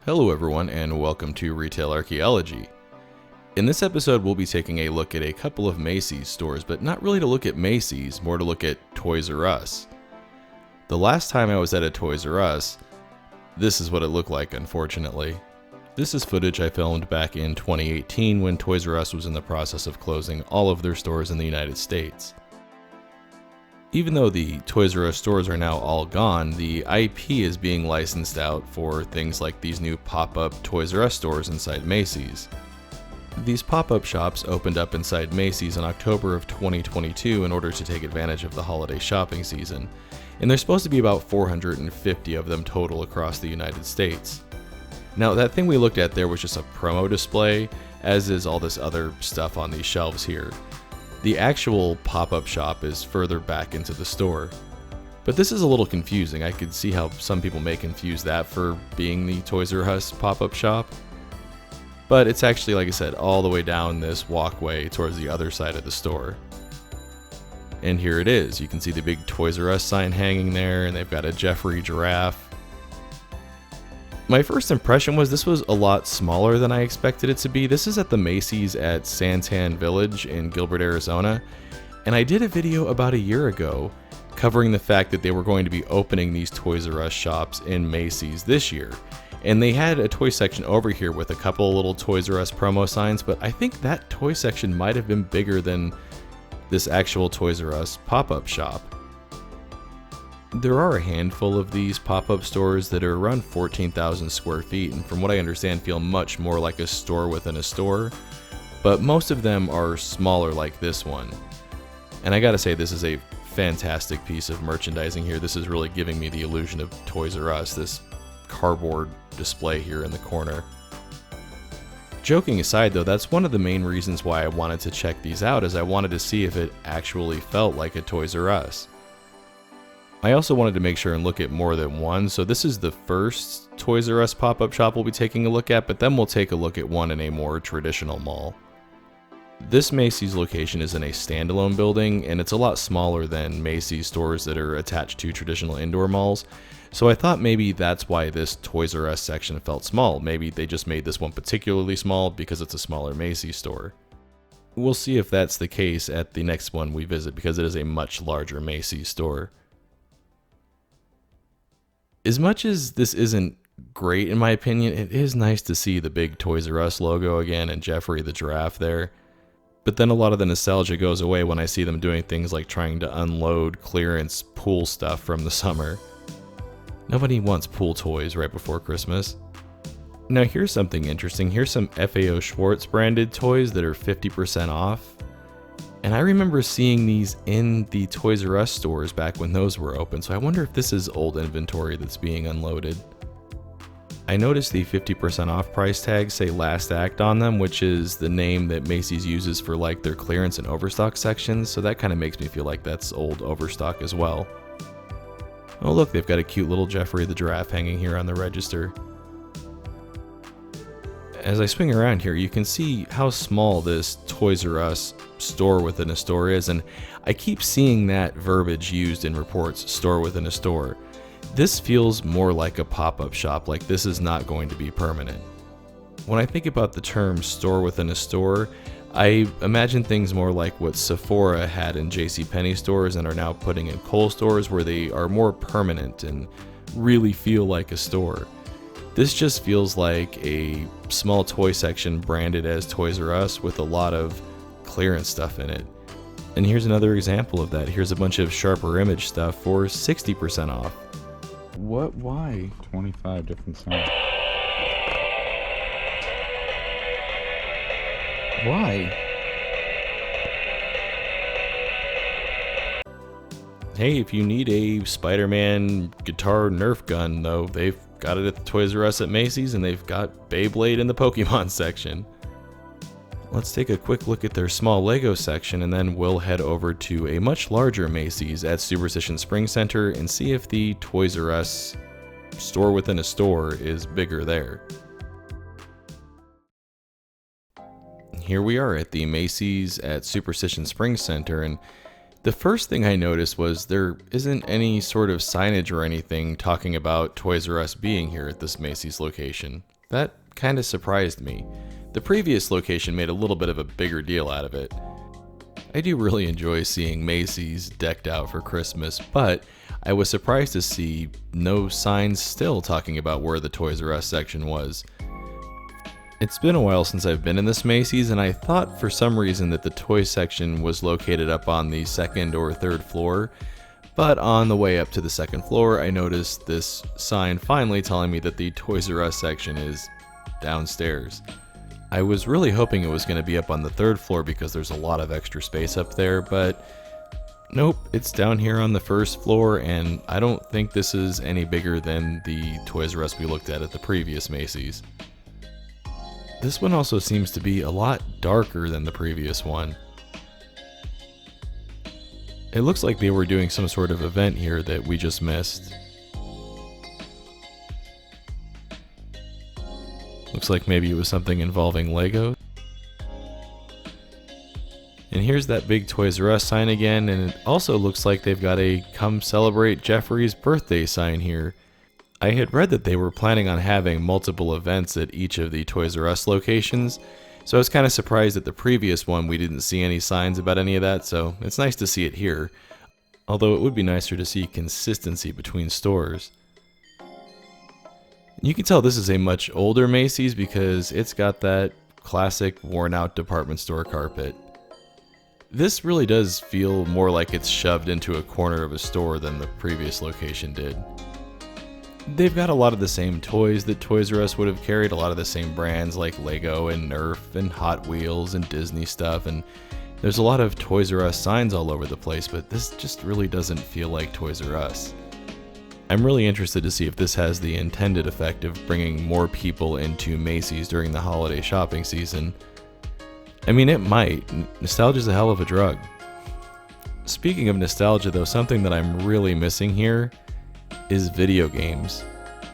Hello everyone and welcome to Retail Archaeology. In this episode we'll be taking a look at a couple of Macy's stores, but not really to look at Macy's, more to look at Toys R Us. The last time I was at a Toys R Us, this is what it looked like, unfortunately. This is footage I filmed back in 2018 when Toys R Us was in the process of closing all of their stores in the United States. Even though the Toys R Us stores are now all gone, the IP is being licensed out for things like these new pop-up Toys R Us stores inside Macy's. These pop-up shops opened up inside Macy's in October of 2022 in order to take advantage of the holiday shopping season, and there's supposed to be about 450 of them total across the United States. Now, that thing we looked at there was just a promo display, as is all this other stuff on these shelves here. The actual pop-up shop is further back into the store. But this is a little confusing. I could see how some people may confuse that for being the Toys R Us pop-up shop. But it's actually, like I said, all the way down this walkway towards the other side of the store. And here it is. You can see the big Toys R Us sign hanging there, and they've got a Jeffrey giraffe. My first impression was this was a lot smaller than I expected it to be. This is at the Macy's at Santan Village in Gilbert, Arizona, and I did a video about a year ago covering the fact that they were going to be opening these Toys R Us shops in Macy's this year. And they had a toy section over here with a couple little Toys R Us promo signs, but I think that toy section might have been bigger than this actual Toys R Us pop-up shop. There are a handful of these pop-up stores that are around 14,000 square feet, and from what I understand feel much more like a store within a store, but most of them are smaller like this one. And I gotta say, this is a fantastic piece of merchandising here. This is really giving me the illusion of Toys R Us, this cardboard display here in the corner. Joking aside though, that's one of the main reasons why I wanted to check these out, is I wanted to see if it actually felt like a Toys R Us. I also wanted to make sure and look at more than one, so this is the first Toys R Us pop-up shop we'll be taking a look at, but then we'll take a look at one in a more traditional mall. This Macy's location is in a standalone building, and it's a lot smaller than Macy's stores that are attached to traditional indoor malls, so I thought maybe that's why this Toys R Us section felt small. Maybe they just made this one particularly small because it's a smaller Macy's store. We'll see if that's the case at the next one we visit, because it is a much larger Macy's store. As much as this isn't great in my opinion, it is nice to see the big Toys R Us logo again and Jeffrey the giraffe there. But then a lot of the nostalgia goes away when I see them doing things like trying to unload clearance pool stuff from the summer. Nobody wants pool toys right before Christmas. Now here's something interesting. Here's some FAO Schwarz branded toys that are 50% off. And I remember seeing these in the Toys R Us stores back when those were open, so I wonder if this is old inventory that's being unloaded. I noticed the 50% off price tags say Last Act on them, which is the name that Macy's uses for like their clearance and overstock sections, so that kind of makes me feel like that's old overstock as well. Oh look, they've got a cute little Jeffrey the giraffe hanging here on the register. As I swing around here, you can see how small this Toys R Us store within a store is, and I keep seeing that verbiage used in reports, store within a store. This feels more like a pop-up shop, like this is not going to be permanent. When I think about the term store within a store, I imagine things more like what Sephora had in JCPenney stores and are now putting in Kohl's stores, where they are more permanent and really feel like a store. This just feels like a small toy section branded as Toys R Us with a lot of clearance stuff in it. And here's another example of that. Here's a bunch of Sharper Image stuff for 60% off. What? Why? 25 different songs. Why? Hey, if you need a Spider-Man guitar Nerf gun, though, they've got it at the Toys R Us at Macy's, and they've got Beyblade in the Pokemon section. Let's take a quick look at their small Lego section, and then we'll head over to a much larger Macy's at Superstition Spring Center and see if the Toys R Us store within a store is bigger there. Here we are at the Macy's at Superstition Spring Center, and the first thing I noticed was there isn't any sort of signage or anything talking about Toys R Us being here at this Macy's location. That kind of surprised me. The previous location made a little bit of a bigger deal out of it. I do really enjoy seeing Macy's decked out for Christmas, but I was surprised to see no signs still talking about where the Toys R Us section was. It's been a while since I've been in this Macy's, and I thought for some reason that the toy section was located up on the second or third floor, but on the way up to the second floor I noticed this sign finally telling me that the Toys R Us section is downstairs. I was really hoping it was going to be up on the third floor because there's a lot of extra space up there, but nope, it's down here on the first floor, and I don't think this is any bigger than the Toys R Us we looked at the previous Macy's. This one also seems to be a lot darker than the previous one. It looks like they were doing some sort of event here that we just missed. Looks like maybe it was something involving Lego. And here's that big Toys R Us sign again, and it also looks like they've got a "Come Celebrate Jeffrey's Birthday" sign here. I had read that they were planning on having multiple events at each of the Toys R Us locations, so I was kind of surprised at the previous one we didn't see any signs about any of that, so it's nice to see it here. Although it would be nicer to see consistency between stores. You can tell this is a much older Macy's because it's got that classic worn out department store carpet. This really does feel more like it's shoved into a corner of a store than the previous location did. They've got a lot of the same toys that Toys R Us would have carried, a lot of the same brands like Lego and Nerf and Hot Wheels and Disney stuff, and there's a lot of Toys R Us signs all over the place, but this just really doesn't feel like Toys R Us. I'm really interested to see if this has the intended effect of bringing more people into Macy's during the holiday shopping season. I mean, it might. Nostalgia's a hell of a drug. Speaking of nostalgia though, something that I'm really missing here is video games.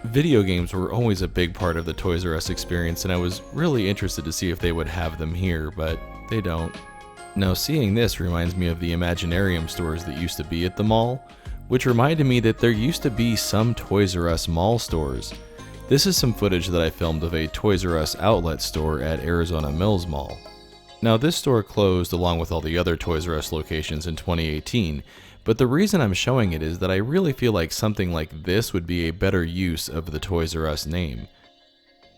Video games were always a big part of the Toys R Us experience, and I was really interested to see if they would have them here, but they don't. Now, seeing this reminds me of the Imaginarium stores that used to be at the mall, which reminded me that there used to be some Toys R Us mall stores. This is some footage that I filmed of a Toys R Us outlet store at Arizona Mills Mall. Now, this store closed along with all the other Toys R Us locations in 2018, but the reason I'm showing it is that I really feel like something like this would be a better use of the Toys R Us name.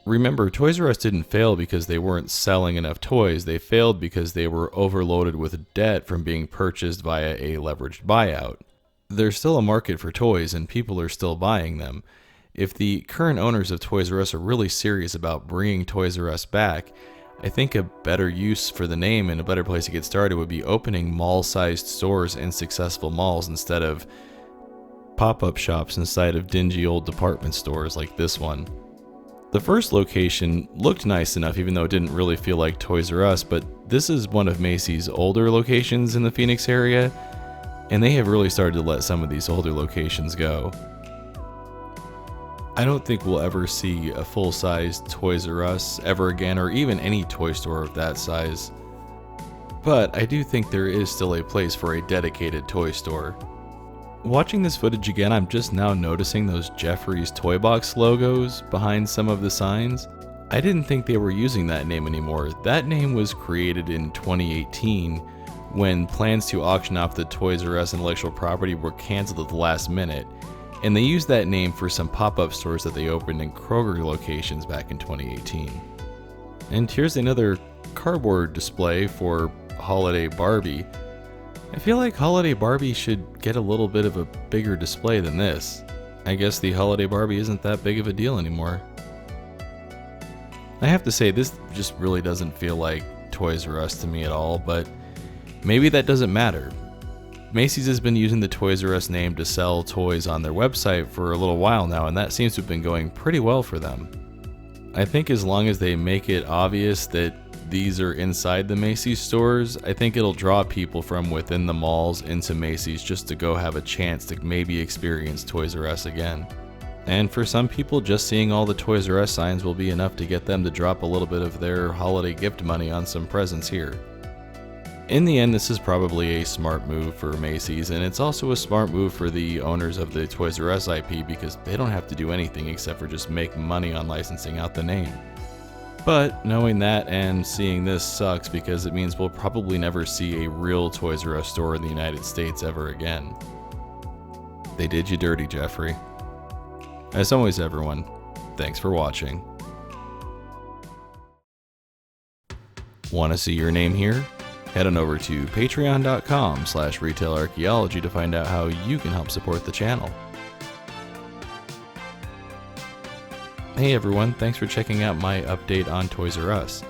Remember, Toys R Us didn't fail because they weren't selling enough toys, they failed because they were overloaded with debt from being purchased via a leveraged buyout. There's still a market for toys and people are still buying them. If the current owners of Toys R Us are really serious about bringing Toys R Us back, I think a better use for the name and a better place to get started would be opening mall-sized stores in successful malls instead of pop-up shops inside of dingy old department stores like this one. The first location looked nice enough even though it didn't really feel like Toys R Us, but this is one of Macy's older locations in the Phoenix area, and they have really started to let some of these older locations go. I don't think we'll ever see a full-sized Toys R Us ever again, or even any toy store of that size. But I do think there is still a place for a dedicated toy store. Watching this footage again, I'm just now noticing those Jeffrey's Toy Box logos behind some of the signs. I didn't think they were using that name anymore. That name was created in 2018 when plans to auction off the Toys R Us intellectual property were canceled at the last minute, and they used that name for some pop-up stores that they opened in Kroger locations back in 2018. And here's another cardboard display for Holiday Barbie. I feel like Holiday Barbie should get a little bit of a bigger display than this. I guess the Holiday Barbie isn't that big of a deal anymore. I have to say, this just really doesn't feel like Toys R Us to me at all, but maybe that doesn't matter. Macy's has been using the Toys R Us name to sell toys on their website for a little while now, and that seems to have been going pretty well for them. I think as long as they make it obvious that these are inside the Macy's stores, I think it'll draw people from within the malls into Macy's just to go have a chance to maybe experience Toys R Us again. And for some people, just seeing all the Toys R Us signs will be enough to get them to drop a little bit of their holiday gift money on some presents here. In the end, this is probably a smart move for Macy's, and it's also a smart move for the owners of the Toys R Us IP because they don't have to do anything except for just make money on licensing out the name. But knowing that and seeing this sucks because it means we'll probably never see a real Toys R Us store in the United States ever again. They did you dirty, Jeffrey. As always, everyone, thanks for watching. Want to see your name here? Head on over to patreon.com/retailarchaeology to find out how you can help support the channel. Hey everyone, thanks for checking out my update on Toys R Us.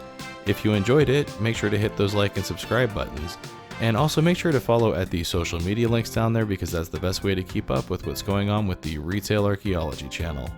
If you enjoyed it, make sure to hit those like and subscribe buttons. And also make sure to follow at the social media links down there because that's the best way to keep up with what's going on with the Retail Archaeology channel.